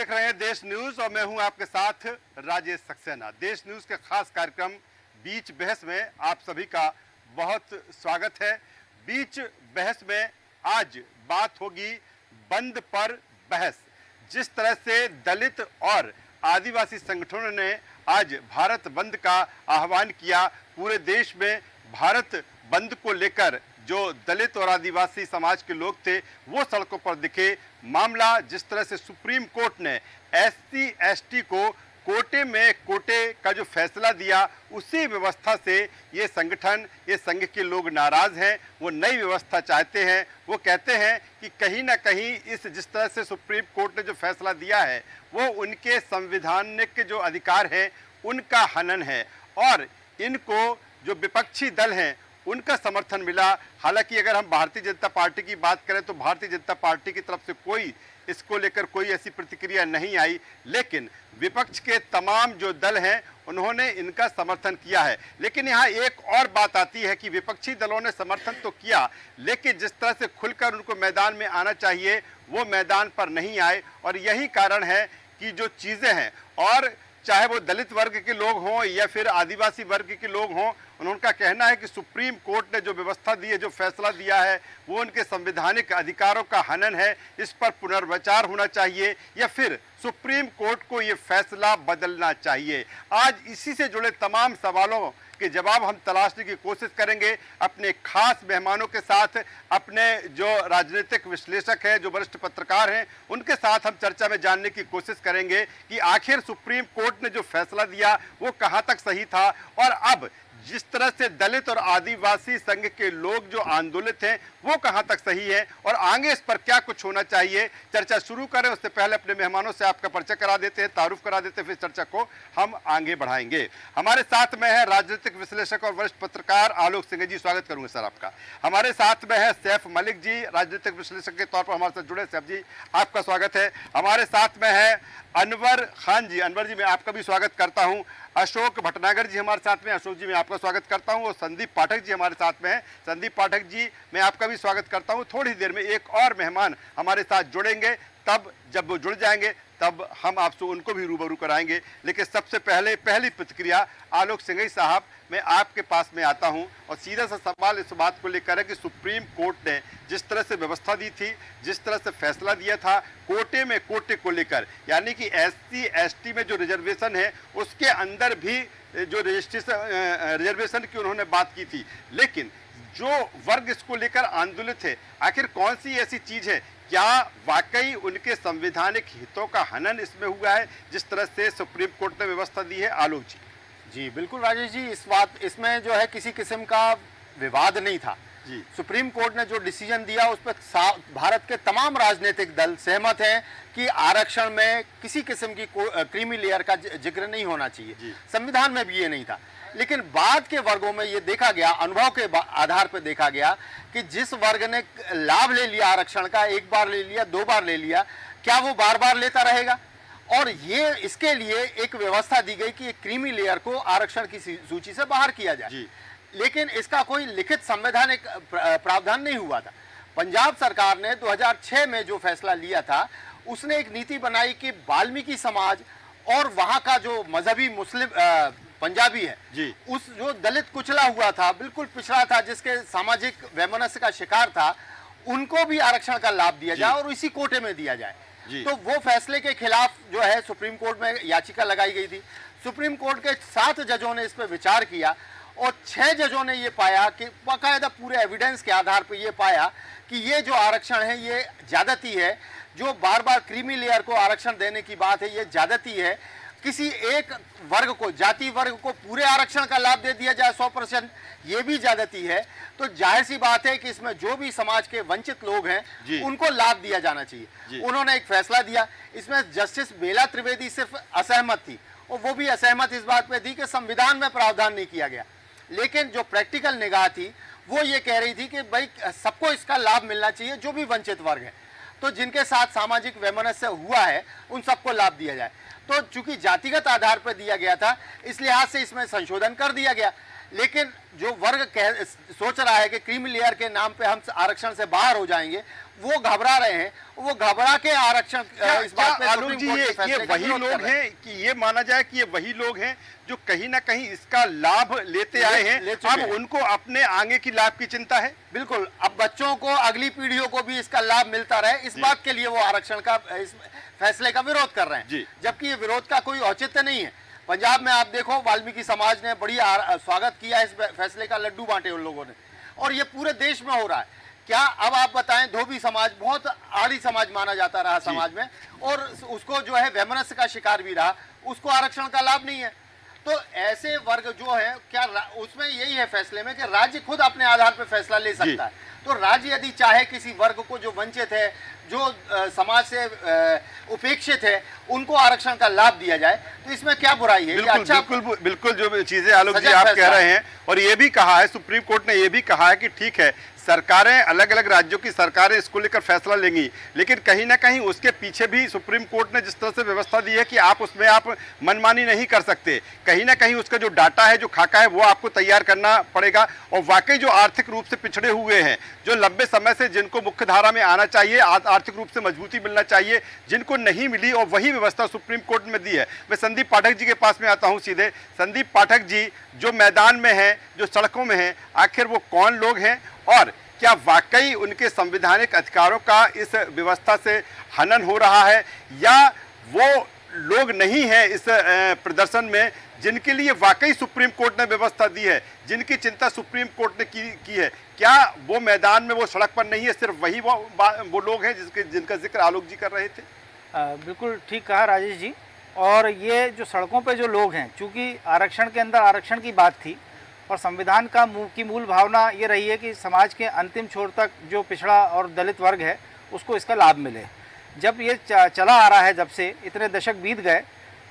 देख रहे हैं देश न्यूज और मैं हूं आपके साथ राजेश सक्सेना। देश न्यूज के खास कार्यक्रम बीच बहस में आप सभी का बहुत स्वागत है। बीच बहस में आज बात होगी बंद पर बहस। जिस तरह से दलित और आदिवासी संगठनों ने आज भारत बंद का आह्वान किया, पूरे देश में भारत बंद को लेकर जो दलित और आदिवासी समाज के लोग थे वो सड़कों पर दिखे। मामला जिस तरह से सुप्रीम कोर्ट ने SC ST को कोटे का जो फैसला दिया, उसी व्यवस्था से ये संगठन, ये संघ के लोग नाराज हैं। वो नई व्यवस्था चाहते हैं। वो कहते हैं कि कहीं ना कहीं इस जिस तरह से सुप्रीम कोर्ट ने जो फैसला दिया है वो उनके संवैधानिक जो अधिकार हैं उनका हनन है और इनको जो विपक्षी दल हैं उनका समर्थन मिला। हालांकि अगर हम भारतीय जनता पार्टी की बात करें तो भारतीय जनता पार्टी की तरफ से कोई इसको लेकर कोई ऐसी प्रतिक्रिया नहीं आई, लेकिन विपक्ष के तमाम जो दल हैं उन्होंने इनका समर्थन किया है। लेकिन यहाँ एक और बात आती है कि विपक्षी दलों ने समर्थन तो किया, लेकिन जिस तरह से खुलकर उनको मैदान में आना चाहिए वो मैदान पर नहीं आए। और यही कारण है कि जो चीज़ें हैं, और चाहे वो दलित वर्ग के लोग हों या फिर आदिवासी वर्ग के लोग हों, उनका कहना है कि सुप्रीम कोर्ट ने जो व्यवस्था दी है, जो फैसला दिया है वो उनके संवैधानिक अधिकारों का हनन है। इस पर पुनर्विचार होना चाहिए या फिर सुप्रीम कोर्ट को ये फैसला बदलना चाहिए। आज इसी से जुड़े तमाम सवालों के जवाब हम तलाशने की कोशिश करेंगे अपने खास मेहमानों के साथ। अपने जो राजनीतिक विश्लेषक हैं, जो वरिष्ठ पत्रकार हैं, उनके साथ हम चर्चा में जानने की कोशिश करेंगे कि आखिर सुप्रीम कोर्ट ने जो फैसला दिया वो कहां तक सही था और अब जिस तरह से दलित और आदिवासी संघ के लोग जो आंदोलित हैं वो कहां तक सही है और आगे इस पर क्या कुछ होना चाहिए। चर्चा शुरू करें उससे पहले अपने मेहमानों से आपका परिचय करा देते हैं, तारुफ करा देते हैं, फिर चर्चा को हम आगे बढ़ाएंगे। हमारे साथ में है राजनीतिक विश्लेषक और वरिष्ठ पत्रकार आलोक सिंह जी, स्वागत करूंगा सर आपका। हमारे साथ में है सैफ मलिक जी, राजनीतिक विश्लेषक के तौर पर हमारे साथ जुड़े। सैफ जी आपका स्वागत है। हमारे साथ में है अनवर खान जी। अनवर जी मैं आपका भी स्वागत करता हूं। अशोक भटनागर जी हमारे साथ में। अशोक जी मैं आपका स्वागत करता हूं। और संदीप पाठक जी हमारे साथ में हैं। संदीप पाठक जी मैं आपका भी स्वागत करता हूं। थोड़ी देर में एक और मेहमान हमारे साथ जुड़ेंगे, तब जब वो जुड़ जाएंगे तब हम आपसे उनको भी रूबरू कराएंगे। लेकिन सबसे पहले पहली प्रतिक्रिया आलोक सिंह साहब, मैं आपके पास में आता हूं और सीधा सा सवाल इस बात को लेकर है कि सुप्रीम कोर्ट ने जिस तरह से व्यवस्था दी थी, जिस तरह से फैसला दिया था कोटे को लेकर, यानी कि SC ST में जो रिजर्वेशन है उसके अंदर भी जो रिजर्वेशन की उन्होंने बात की थी, लेकिन जो वर्ग इसको लेकर आंदोलित है, आखिर कौन सी ऐसी चीज है, क्या वाकई उनके संवैधानिक हितों का हनन इसमें हुआ है जिस तरह से सुप्रीम कोर्ट ने व्यवस्था दी है? आलोक जी। जी बिल्कुल राजेश जी, इसमें जो है किसी किस्म का विवाद नहीं था जी। सुप्रीम कोर्ट ने जो डिसीजन दिया उस पर भारत के तमाम राजनीतिक दल सहमत हैं कि आरक्षण में किसी किस्म की क्रीमी लेयर का जिक्र नहीं होना चाहिए। संविधान में भी ये नहीं था, लेकिन बाद के वर्गों में ये देखा गया, अनुभव के आधार पर देखा गया कि जिस वर्ग ने लाभ ले लिया आरक्षण का, एक बार ले लिया, 2 बार ले लिया, क्या वो बार बार लेता रहेगा? और ये इसके लिए एक व्यवस्था दी गई कि क्रीमी लेयर को आरक्षण की सूची से बाहर किया जाए, लेकिन इसका कोई लिखित संवैधानिक प्रावधान नहीं हुआ था। पंजाब सरकार ने 2006 में जो फैसला लिया था उसने एक नीति बनाई कि वाल्मीकि समाज और वहां का जो मजहबी मुस्लिम पंजाबी है जी, उस जो दलित कुचला हुआ था, बिल्कुल पिछड़ा था, जिसके सामाजिक वैमनस्य का शिकार था, उनको भी आरक्षण का लाभ दिया जाए और इसी कोटे में दिया जाए। तो वो फैसले के खिलाफ जो है सुप्रीम कोर्ट में याचिका लगाई गई थी। सुप्रीम कोर्ट के 7 जजों ने इस पर विचार किया और 6 जजों ने ये पाया कि बाकायदा पूरे एविडेंस के आधार पर ये पाया कि ये जो आरक्षण है ये ज्यादती है, जो बार बार क्रीमी लेयर को आरक्षण देने की बात है ये ज्यादती है। किसी एक वर्ग को, जाति वर्ग को पूरे आरक्षण का लाभ दे दिया जाए 100%, ये भी ज्यादती है। तो जाहिर सी बात है कि इसमें जो भी समाज के वंचित लोग हैं उनको लाभ दिया जाना चाहिए। उन्होंने एक फैसला दिया, इसमें जस्टिस बेला त्रिवेदी सिर्फ असहमत थी और वो भी असहमत इस बात पे थी कि संविधान में प्रावधान नहीं किया गया, लेकिन जो प्रैक्टिकल निगाह थी वो ये कह रही थी कि भाई सबको इसका लाभ मिलना चाहिए, जो भी वंचित वर्ग है, तो जिनके साथ सामाजिक वैमनस्य हुआ है उन सबको लाभ दिया जाए। तो चूंकि जातिगत आधार पर दिया गया था, इस लिहाज से इसमें संशोधन कर दिया गया। लेकिन जो वर्ग सोच रहा है कि क्रीमी लेयर के नाम पे हम आरक्षण से बाहर हो जाएंगे, वो घबरा रहे हैं। वो घबरा के आरक्षण इस बात पे आलोक जी, ये वही लोग हैं कि ये माना जाए कि ये वही लोग हैं जो कहीं ना कहीं इसका लाभ लेते आए हैं, अब उनको अपने आगे की लाभ की चिंता है? बिल्कुल, अब बच्चों को, अगली पीढ़ियों को भी इसका लाभ मिलता रहे, इस बात के लिए वो आरक्षण का, इस फैसले का विरोध कर रहे हैं, जबकि ये विरोध का कोई औचित्य नहीं है। पंजाब में आप देखो, वाल्मीकि समाज ने बड़ी स्वागत किया इस फैसले का, लड्डू बांटे उन लोगों ने, और ये पूरे देश में हो रहा है। क्या अब आप बताएं, धोबी समाज बहुत आड़ी समाज माना जाता रहा समाज में, और उसको जो है वैमनस्य का शिकार भी रहा, उसको आरक्षण का लाभ नहीं है। तो ऐसे वर्ग जो है, क्या उसमें यही है फैसले में कि राज्य खुद अपने आधार पर फैसला ले सकता है। तो राज्य यदि चाहे किसी वर्ग को जो वंचित है, जो समाज से उपेक्षित है, उनको आरक्षण का लाभ दिया जाए, तो इसमें क्या बुराई है? बिल्कुल, अच्छा, बिल्कुल जो चीजें आलोक जी आप कह रहे हैं, और ये भी कहा है, सुप्रीम कोर्ट ने ये भी कहा है कि ठीक है, सरकारें, अलग अलग राज्यों की सरकारें इसको लेकर फैसला लेंगी, लेकिन कहीं ना कहीं उसके पीछे भी सुप्रीम कोर्ट ने जिस तरह से व्यवस्था दी है कि आप उसमें आप मनमानी नहीं कर सकते, कहीं ना कहीं उसका जो डाटा है, जो खाका है, वो आपको तैयार करना पड़ेगा। और वाकई जो आर्थिक रूप से पिछड़े हुए हैं, जो लंबे समय से जिनको मुख्य धारा में आना चाहिए, आर्थिक रूप से मजबूती मिलना चाहिए, जिनको नहीं मिली, और वही व्यवस्था सुप्रीम कोर्ट में दी है। मैं संदीप पाठक जी के पास में आता हूँ सीधे। संदीप पाठक जी, जो मैदान में हैं, जो सड़कों में हैं, आखिर वो कौन लोग हैं, और क्या वाकई उनके संवैधानिक अधिकारों का इस व्यवस्था से हनन हो रहा है, या वो लोग नहीं हैं इस प्रदर्शन में जिनके लिए वाकई सुप्रीम कोर्ट ने व्यवस्था दी है, जिनकी चिंता सुप्रीम कोर्ट ने की है? क्या वो मैदान में, वो सड़क पर नहीं है, सिर्फ वही वो लोग हैं जिनका जिक्र आलोक जी कर रहे थे? बिल्कुल ठीक कहा राजेश जी। और ये जो सड़कों पे जो लोग हैं, चूँकि आरक्षण के अंदर आरक्षण की बात थी, और संविधान की मूल भावना ये रही है कि समाज के अंतिम छोर तक जो पिछड़ा और दलित वर्ग है उसको इसका लाभ मिले। जब ये चला आ रहा है, जब से इतने दशक बीत गए,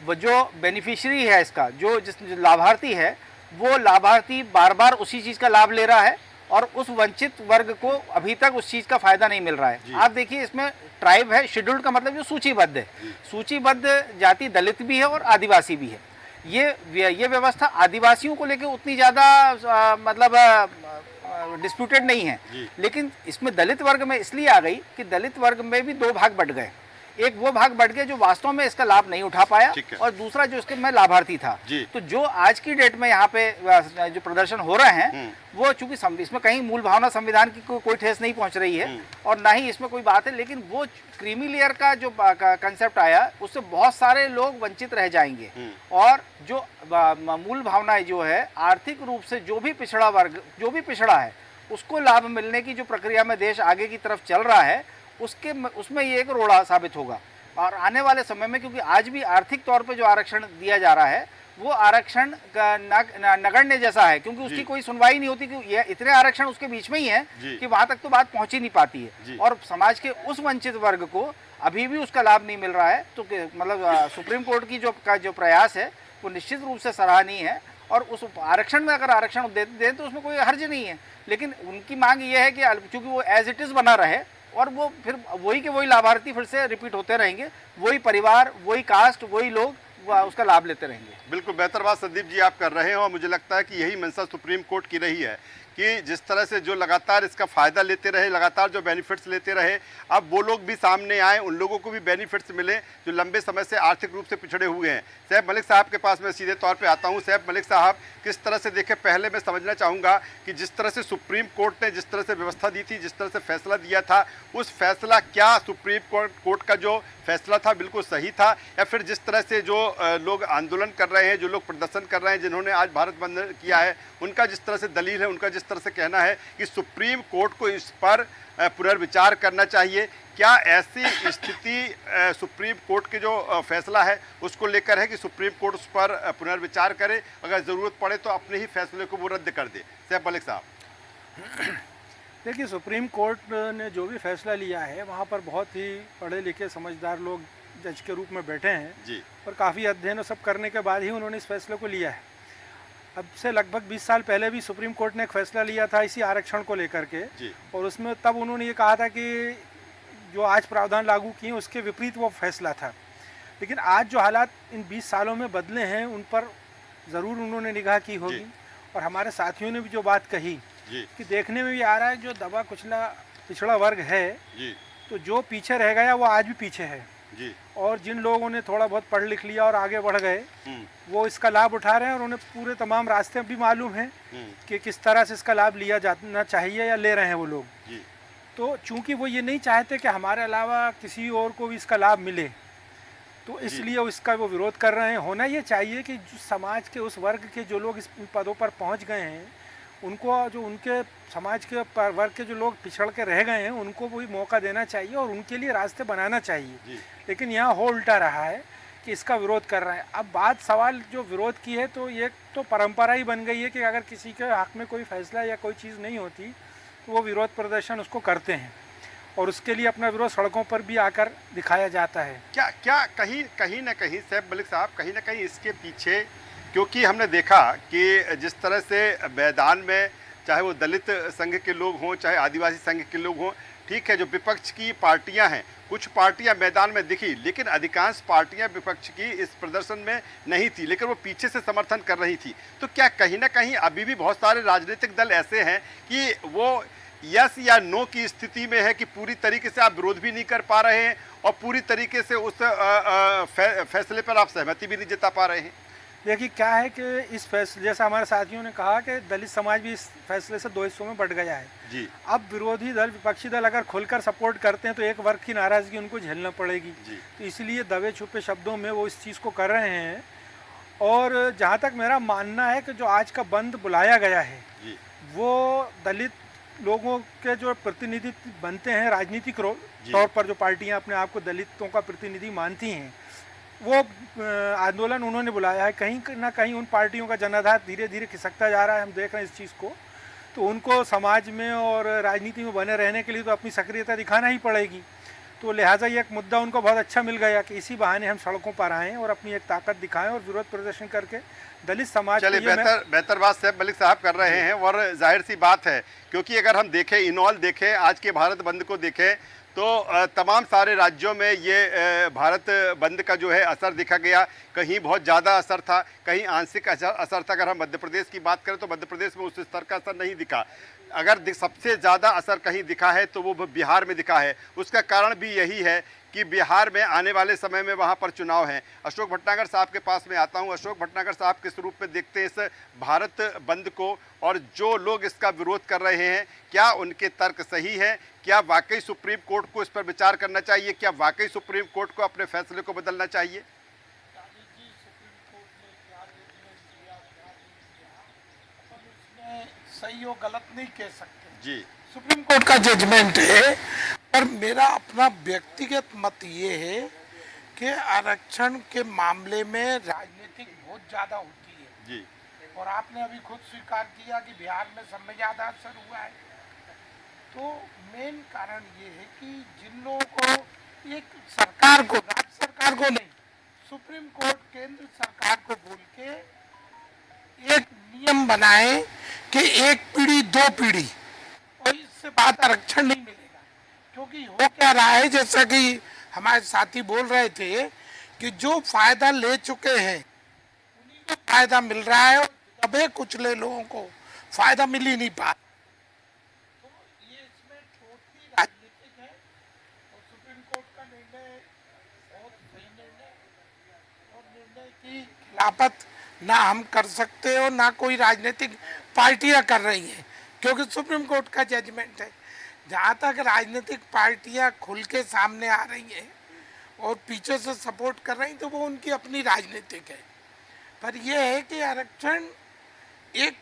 वो जो बेनिफिशियरी है इसका, जो लाभार्थी है, वो लाभार्थी बार बार उसी चीज़ का लाभ ले रहा है, और उस वंचित वर्ग को अभी तक उस चीज़ का फ़ायदा नहीं मिल रहा है। आप देखिए, इसमें ट्राइब है, शेड्यूल्ड का मतलब जो सूचीबद्ध है, सूचीबद्ध जाति दलित भी है और आदिवासी भी है। ये व्यवस्था आदिवासियों को लेकर उतनी ज़्यादा मतलब डिस्प्यूटेड नहीं है, लेकिन इसमें दलित वर्ग में इसलिए आ गई कि दलित वर्ग में भी दो भाग बढ़ गए। एक वो भाग बढ़ गया जो वास्तव में इसका लाभ नहीं उठा पाया, और दूसरा जो इसके में लाभार्थी था। तो जो आज की डेट में यहाँ पे जो प्रदर्शन हो रहे हैं, वो चूंकि इसमें कहीं मूल भावना संविधान की कोई ठेस नहीं पहुंच रही है, और ना ही इसमें कोई बात है, लेकिन वो क्रीमी लेयर का जो कंसेप्ट आया, उससे बहुत सारे लोग वंचित रह जाएंगे। और जो मूल भावनाएं जो है, आर्थिक रूप से जो भी पिछड़ा वर्ग, जो भी पिछड़ा है, उसको लाभ मिलने की जो प्रक्रिया में देश आगे की तरफ चल रहा है, उसमें ये एक रोड़ा साबित होगा। और आने वाले समय में, क्योंकि आज भी आर्थिक तौर पे जो आरक्षण दिया जा रहा है, वो आरक्षण नगण्य जैसा है, क्योंकि उसकी कोई सुनवाई नहीं होती, क्योंकि ये इतने आरक्षण उसके बीच में ही है कि वहां तक तो बात पहुंच ही नहीं पाती है, और समाज के उस वंचित वर्ग को अभी भी उसका लाभ नहीं मिल रहा है। तो मतलब सुप्रीम कोर्ट की जो प्रयास है, वो निश्चित रूप से सराहनीय है, और उस आरक्षण में अगर आरक्षण दे तो उसमें कोई हर्ज नहीं है, लेकिन उनकी मांग ये है कि चूंकि वो एज इट इज़ बना रहे, और वो फिर वही के वही लाभार्थी फिर से रिपीट होते रहेंगे, वही परिवार, वही कास्ट, वही लोग उसका लाभ लेते रहेंगे। बिल्कुल बेहतर बात संदीप जी आप कर रहे हैं, और मुझे लगता है कि यही मंशा सुप्रीम कोर्ट की रही है कि जिस तरह से जो लगातार इसका फ़ायदा लेते रहे, लगातार जो बेनिफिट्स लेते रहे, अब वो लोग भी सामने आए, उन लोगों को भी बेनिफिट्स मिले जो लंबे समय से आर्थिक रूप से पिछड़े हुए हैं। सैफ मलिक साहब के पास मैं सीधे तौर पे आता हूं। सैफ मलिक साहब, किस तरह से देखें, पहले मैं समझना चाहूँगा कि जिस तरह से सुप्रीम कोर्ट ने जिस तरह से व्यवस्था दी थी, जिस तरह से फैसला दिया था, उस फैसला क्या सुप्रीम कोर्ट का जो फैसला था बिल्कुल सही था, या फिर जिस तरह से जो लोग आंदोलन कर रहे हैं, जो लोग प्रदर्शन कर रहे हैं, जिन्होंने आज भारत बंद किया है, उनका जिस तरह से दलील है, उनका जिस तरह से कहना है कि सुप्रीम कोर्ट को इस पर पुनर्विचार करना चाहिए, क्या ऐसी स्थिति सुप्रीम कोर्ट के जो फैसला है उसको लेकर है कि सुप्रीम कोर्ट उस पर पुनर्विचार करे, अगर ज़रूरत पड़े तो अपने ही फैसले को वो रद्द कर दे? सैफ मलिक साहब। देखिए, सुप्रीम कोर्ट ने जो भी फैसला लिया है, वहाँ पर बहुत ही पढ़े लिखे समझदार लोग जज के रूप में बैठे हैं जी, और काफ़ी अध्ययन और सब करने के बाद ही उन्होंने इस फैसले को लिया है। अब से लगभग 20 साल पहले भी सुप्रीम कोर्ट ने एक फैसला लिया था इसी आरक्षण को लेकर के, और उसमें तब उन्होंने ये कहा था कि जो आज प्रावधान लागू किए उसके विपरीत वो फैसला था। लेकिन आज जो हालात इन 20 सालों में बदले हैं, उन पर ज़रूर उन्होंने निगाह की होगी, और हमारे साथियों ने भी जो बात कही जी कि देखने में भी आ रहा है जो दबा कुचला पिछड़ा वर्ग है, जी तो जो पीछे रह गया वो आज भी पीछे है। जी और जिन लोगों ने थोड़ा बहुत पढ़ लिख लिया और आगे बढ़ गए, वो इसका लाभ उठा रहे हैं और उन्हें पूरे तमाम रास्ते भी मालूम हैं कि किस तरह से इसका लाभ लिया जाना चाहिए या ले रहे हैं वो लोग। जी तो चूंकि वो ये नहीं चाहते कि हमारे अलावा किसी और को भी इसका लाभ मिले, तो इसलिए इसका वो विरोध कर रहे हैं। होना ये चाहिए कि जो समाज के उस वर्ग के जो लोग इस पदों पर पहुंच गए हैं, उनको जो उनके समाज के वर्ग के जो लोग पिछड़ के रह गए हैं, उनको भी मौका देना चाहिए और उनके लिए रास्ते बनाना चाहिए। लेकिन यहाँ हो उल्टा रहा है कि इसका विरोध कर रहे हैं। अब बात सवाल जो विरोध की है, तो ये तो परंपरा ही बन गई है कि अगर किसी के हक में कोई फैसला या कोई चीज़ नहीं होती तो वो विरोध प्रदर्शन उसको करते हैं और उसके लिए अपना विरोध सड़कों पर भी आकर दिखाया जाता है। क्या कहीं ना कहीं सैफ मलिक साहब, कहीं ना कहीं इसके पीछे, क्योंकि हमने देखा कि जिस तरह से मैदान में चाहे वो दलित संघ के लोग हों, चाहे आदिवासी संघ के लोग हों, ठीक है, जो विपक्ष की पार्टियां हैं, कुछ पार्टियां मैदान में दिखी, लेकिन अधिकांश पार्टियां विपक्ष की इस प्रदर्शन में नहीं थी, लेकिन वो पीछे से समर्थन कर रही थी। तो क्या कहीं ना कहीं अभी भी बहुत सारे राजनीतिक दल ऐसे हैं कि वो यस या नो की स्थिति में है कि पूरी तरीके से आप विरोध भी नहीं कर पा रहे हैं और पूरी तरीके से उस फैसले पर आप सहमति भी नहीं जता पा रहे हैं? देखिए क्या है कि इस फैसले, जैसा हमारे साथियों ने कहा कि दलित समाज भी इस फैसले से दो हिस्सों में बंट गया है जी। अब विरोधी दल, विपक्षी दल अगर खुलकर सपोर्ट करते हैं तो एक वर्ग की नाराजगी उनको झेलना पड़ेगी जी। तो इसलिए दबे छुपे शब्दों में वो इस चीज़ को कर रहे हैं। और जहाँ तक मेरा मानना है कि जो आज का बंद बुलाया गया है जी। वो दलित लोगों के जो प्रतिनिधि बनते हैं राजनीतिक तौर पर, जो पार्टियां अपने आप को दलितों का प्रतिनिधि मानती हैं, वो आंदोलन उन्होंने बुलाया है। कहीं ना कहीं उन पार्टियों का जनाधार धीरे धीरे खिसकता जा रहा है, हम देख रहे हैं इस चीज़ को। तो उनको समाज में और राजनीति में बने रहने के लिए तो अपनी सक्रियता दिखाना ही पड़ेगी। तो लिहाजा ये एक मुद्दा उनको बहुत अच्छा मिल गया कि इसी बहाने हम सड़कों पर आएँ और अपनी एक ताकत दिखाएं और विरोध प्रदर्शन करके दलित समाज। चलिए, बेहतर बात सैफ मलिक साहब कर रहे हैं और जाहिर सी बात है, क्योंकि अगर हम देखें, इनऑल देखें, आज के भारत बंद को देखें, तो तमाम सारे राज्यों में ये भारत बंद का जो है असर दिखा गया। कहीं बहुत ज़्यादा असर था, कहीं आंशिक असर था। अगर हम मध्य प्रदेश की बात करें तो मध्य प्रदेश में उस स्तर का असर नहीं दिखा। अगर सबसे ज़्यादा असर कहीं दिखा है तो वो बिहार में दिखा है। उसका कारण भी यही है कि बिहार में आने वाले समय में वहाँ पर चुनाव हैं। अशोक भटनागर साहब के पास में आता हूँ। अशोक भटनागर साहब किस रूप में देखते हैं इस भारत बंद को, और जो लोग इसका विरोध कर रहे हैं, क्या उनके तर्क सही है? क्या वाकई सुप्रीम कोर्ट को इस पर विचार करना चाहिए? क्या वाकई सुप्रीम कोर्ट को अपने फैसले को बदलना चाहिए? सही और गलत नहीं कह सकते जी। सुप्रीम कोर्ट का जजमेंट है, पर मेरा अपना व्यक्तिगत मत ये है कि आरक्षण के मामले में राजनीतिक बहुत ज़्यादा होती है जी। और आपने अभी खुद स्वीकार किया कि बिहार में सब में ज़्यादा असर हुआ है। तो मेन कारण ये है कि जिन लोगों को, एक सरकार को, राज्य सरकार को नहीं, सुप्रीम कोर्ट केंद्र सरकार को बोल के एक नियम बनाए कि एक पीढ़ी दो पीढ़ी, और इससे बाद आरक्षण नहीं मिलेगा। क्योंकि हो क्या रहा है, जैसा कि हमारे साथी बोल रहे थे कि जो फायदा ले चुके हैं उन्हीं को फायदा मिल रहा है और दबे कुचले लोगों को फायदा मिल ही नहीं पा। तो ये इसमें टोटली राजनीतिक है और सुप्रीम कोर्ट का निर्णय बहुत सही निर्णय और निर्णय की खिलाफत ना हम कर सकते और ना कोई राजनीतिक पार्टियां कर रही हैं, क्योंकि सुप्रीम कोर्ट का जजमेंट है। जहाँ तक राजनीतिक पार्टियां खुल के सामने आ रही हैं और पीछे से सपोर्ट कर रही हैं, तो वो उनकी अपनी राजनीतिक है। पर यह है कि आरक्षण एक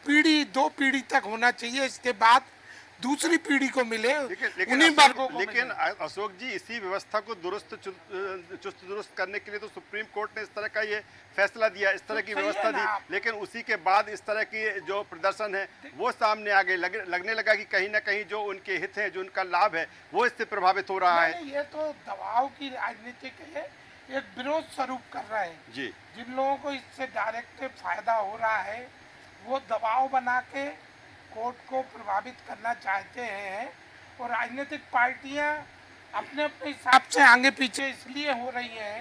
पीढ़ी दो पीढ़ी तक होना चाहिए, इसके बाद दूसरी पीढ़ी को मिले, उन्हीं वर्गों को। लेकिन अशोक जी, इसी व्यवस्था को चुस्त दुरुस्त करने के लिए तो सुप्रीम कोर्ट ने इस तरह का ये फैसला दिया, इस तरह की व्यवस्था दी, लेकिन उसी के बाद इस तरह की जो प्रदर्शन है वो सामने आ गए। लगने लगा कि कहीं ना कहीं जो उनके हित हैं, जो उनका लाभ है, वो इससे प्रभावित हो रहा है। ये तो दबाव की राजनीति है, एक विरोध स्वरूप कर रहा है जी। जिन लोगों को इससे डायरेक्ट फायदा हो रहा है वो दबाव बना के कोर्ट को प्रभावित करना चाहते हैं। और राजनीतिक पार्टियां अपने अपने हिसाब से आगे पीछे इसलिए हो रही है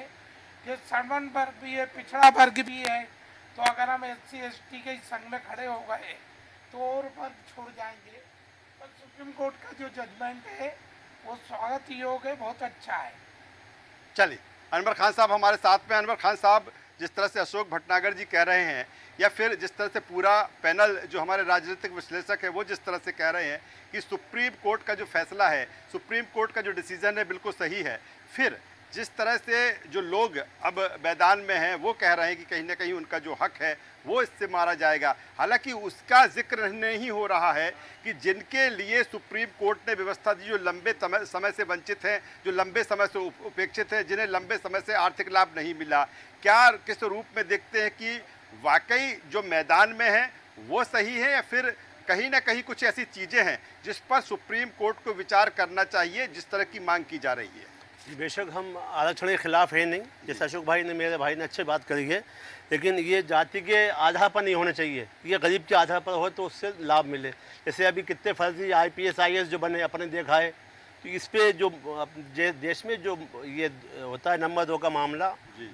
कि सवर्ण वर्ग भी है, पिछड़ा वर्ग भी है, तो अगर हम SC/ST के संग में खड़े हो गए तो और वर्ग छोड़ जाएंगे। पर सुप्रीम कोर्ट का जो जजमेंट है वो स्वागत योग्य है, बहुत अच्छा है। चलिए, अनवर खान साहब हमारे साथ में। अनवर खान साहब, जिस तरह से अशोक भटनागर जी कह रहे हैं या फिर जिस तरह से पूरा पैनल जो हमारे राजनीतिक विश्लेषक है वो जिस तरह से कह रहे हैं कि सुप्रीम कोर्ट का जो फैसला है, सुप्रीम कोर्ट का जो डिसीजन है बिल्कुल सही है, फिर जिस तरह से जो लोग अब मैदान में हैं वो कह रहे हैं कि कहीं ना कहीं उनका जो हक है वो इससे मारा जाएगा, हालांकि उसका जिक्र नहीं हो रहा है कि जिनके लिए सुप्रीम कोर्ट ने व्यवस्था दी, जो लंबे समय से वंचित हैं, जो लंबे समय से उपेक्षित हैं, जिन्हें लंबे समय से आर्थिक लाभ नहीं मिला, क्या किस रूप में देखते हैं कि वाकई जो मैदान में है वो सही है या फिर कहीं ना कहीं कुछ ऐसी चीज़ें हैं जिस पर सुप्रीम कोर्ट को विचार करना चाहिए, जिस तरह की मांग की जा रही है? बेशक हम आरक्षण के खिलाफ है नहीं, जैसे अशोक भाई ने, मेरे भाई ने अच्छी बात करी है, लेकिन ये जाति के आधार पर नहीं होना चाहिए, ये गरीब के आधार पर हो तो उससे लाभ मिले। जैसे अभी कितने फर्जी IPS IAS जो बने, अपने देखा है, तो इस पर जो देश में जो ये होता है नंबर 2 का मामला,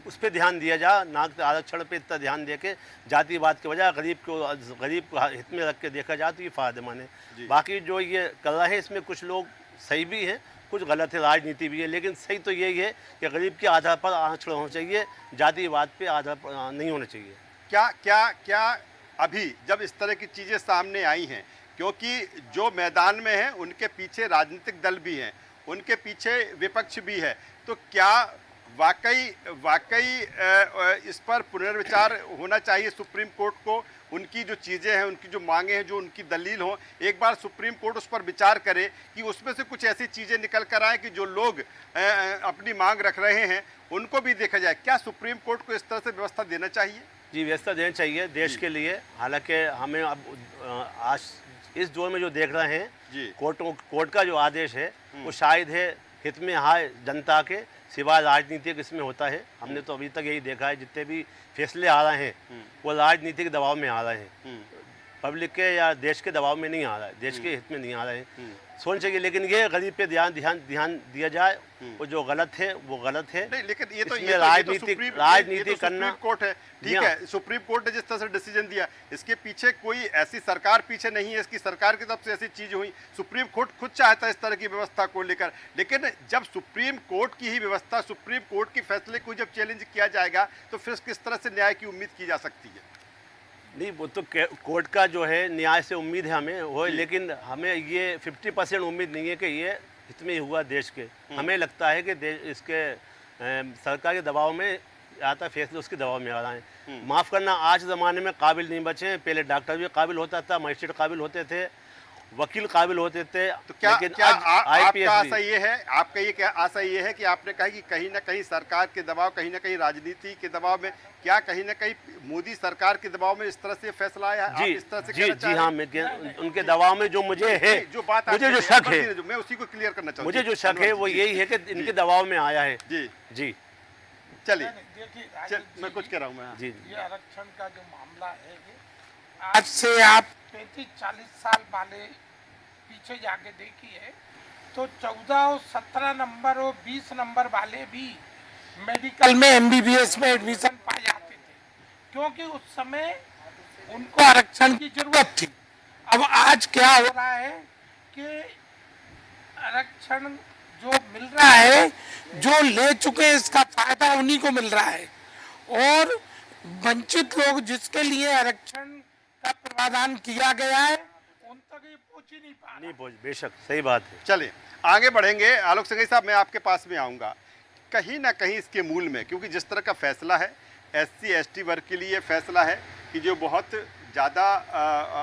उस पर ध्यान दिया जा, ना आरक्षण पे इतना ध्यान दे के जातिवाद के बजाय गरीब को हित में रख के देखा जाए तो ये फ़ायदेमंद है। बाकी जो ये कर रहे हैं इसमें कुछ लोग सही भी हैं, कुछ गलत है, राजनीति भी है, लेकिन सही तो यही है कि गरीब के आधार पर आरक्षण होना चाहिए, जातिवाद पे आधार पर नहीं होना चाहिए। क्या क्या क्या अभी जब इस तरह की चीज़ें सामने आई हैं, क्योंकि जो मैदान में हैं उनके पीछे राजनीतिक दल भी हैं, उनके पीछे विपक्ष भी है, तो क्या वाकई इस पर पुनर्विचार होना चाहिए सुप्रीम कोर्ट को? उनकी जो चीज़ें हैं, उनकी जो मांगे हैं, जो उनकी दलील हो, एक बार सुप्रीम कोर्ट उस पर विचार करे कि उसमें से कुछ ऐसी चीज़ें निकल कर आए कि जो लोग अपनी मांग रख रहे हैं उनको भी देखा जाए। क्या सुप्रीम कोर्ट को इस तरह से व्यवस्था देना चाहिए? जी, व्यवस्था देनी चाहिए देश के लिए। हालांकि हमें अब आज इस दौर में जो देख रहे हैं, कोर्ट का जो आदेश है वो शायद है हित में हाय जनता के, सिवाय राजनीतिक इसमें होता है। हमने तो अभी तक यही देखा है, जितने भी फैसले आ रहे हैं वो राजनीतिक दबाव में आ रहे हैं, पब्लिक के या देश के दबाव में नहीं आ रहा है, देश के हित में नहीं आ रहे हैं। सोचना चाहिए, लेकिन ये गरीब पे ध्यान दिया जाए, वो जो गलत है वो गलत है। नहीं, लेकिन ये तो राजनीति करना सुप्रीम कोर्ट है, ठीक है, सुप्रीम कोर्ट ने जिस तरह से डिसीजन दिया, इसके पीछे कोई ऐसी सरकार पीछे नहीं है, इसकी सरकार की तरफ से ऐसी चीज हुई, सुप्रीम कोर्ट खुद चाहता है इस तरह की व्यवस्था को लेकर, लेकिन जब सुप्रीम कोर्ट की ही व्यवस्था, सुप्रीम कोर्ट के फैसले को जब चैलेंज किया जाएगा तो फिर किस तरह से न्याय की उम्मीद की जा सकती है? नहीं, वो तो कोर्ट का जो है न्याय से उम्मीद है हमें हो, लेकिन हमें ये 50% उम्मीद नहीं है कि ये हित में हुआ देश के। हमें लगता है कि इसके सरकार के दबाव में आता फैसले उसके दबाव में आ रहा है। माफ़ करना, आज ज़माने में काबिल नहीं बचे हैं। पहले डॉक्टर भी काबिल होता था, मजिस्ट्रेट काबिल होते थे, वकील काबिल होते थे, तो क्या IPS आशा ये है, आपका ये क्या आशा ये है कि आपने कहा कि कहीं ना कहीं सरकार के दबाव, कहीं ना कहीं राजनीति के दबाव में, क्या कहीं ना कहीं मोदी सरकार के दबाव में इस तरह से फैसला आया है? जी, इस तरह से जी हाँ, उनके दबाव में जो मुझे है, जो बात मुझे जो शक है, मैं उसी को क्लियर करना चाहता हूँ। मुझे जो शक है वो यही है कि इनके दबाव में आया है। जी जी, चलिए, देखिए मैं कुछ कह रहा हूँ। मैं जी, ये आरक्षण का जो मामला है, आज से आप 35-40 साल वाले पीछे जाके देखिए तो 14 और 17 नंबर और 20 नंबर वाले भी मेडिकल में MBBS में एडमिशन पा जाते थे, क्योंकि उस समय उनको आरक्षण की जरूरत थी। अब आज क्या हो रहा है कि आरक्षण जो मिल रहा है, जो ले चुके हैं इसका फायदा उन्हीं को मिल रहा है, और वंचित लोग जिसके लिए आरक्षण का प्रावधान किया गया है उन तक ये पहुंच ही नहीं पा रहा। नहीं पहुंच, बेशक सही बात है। चलिए आगे बढ़ेंगे। आलोक संघई साहब, मैं आपके पास में आऊँगा। कहीं ना कहीं इसके मूल में, क्योंकि जिस तरह का फैसला है SC/ST वर्ग के लिए फैसला है कि जो बहुत ज़्यादा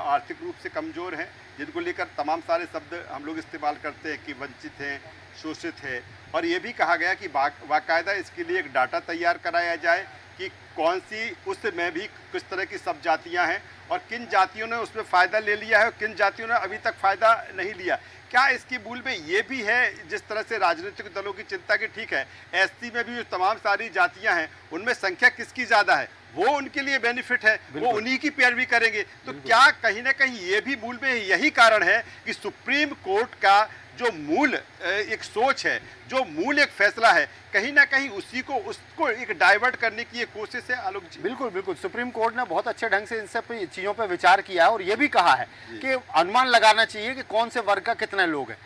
आर्थिक रूप से कमज़ोर हैं, जिनको लेकर तमाम सारे शब्द हम लोग इस्तेमाल करते हैं कि वंचित हैं, शोषित है, और ये भी कहा गया कि बाकायदा इसके लिए एक डाटा तैयार कराया जाए कि कौन सी उसमें भी किस तरह की सब जातियाँ हैं और किन जातियों ने उसमें फ़ायदा ले लिया है और किन जातियों ने अभी तक फ़ायदा नहीं लिया। क्या इसकी मूल में ये भी है, जिस तरह से राजनीतिक दलों की चिंता की, ठीक है SC में भी जो तमाम सारी जातियां हैं उनमें संख्या किसकी ज़्यादा है, वो उनके लिए बेनिफिट है, वो उन्हीं की पैरवी करेंगे, तो क्या कहीं ना कहीं ये भी मूल में यही कारण है कि सुप्रीम कोर्ट का जो मूल एक सोच है, जो मूल एक फैसला है कहीं ना कहीं उसको एक डाइवर्ट करने की ये कोशिश है आलोक जी। बिल्कुल बिल्कुल, सुप्रीम कोर्ट ने बहुत अच्छे ढंग से इन सब चीज़ों पर विचार किया है और ये भी कहा है कि अनुमान लगाना चाहिए कि कौन से वर्ग का कितने लोग हैं।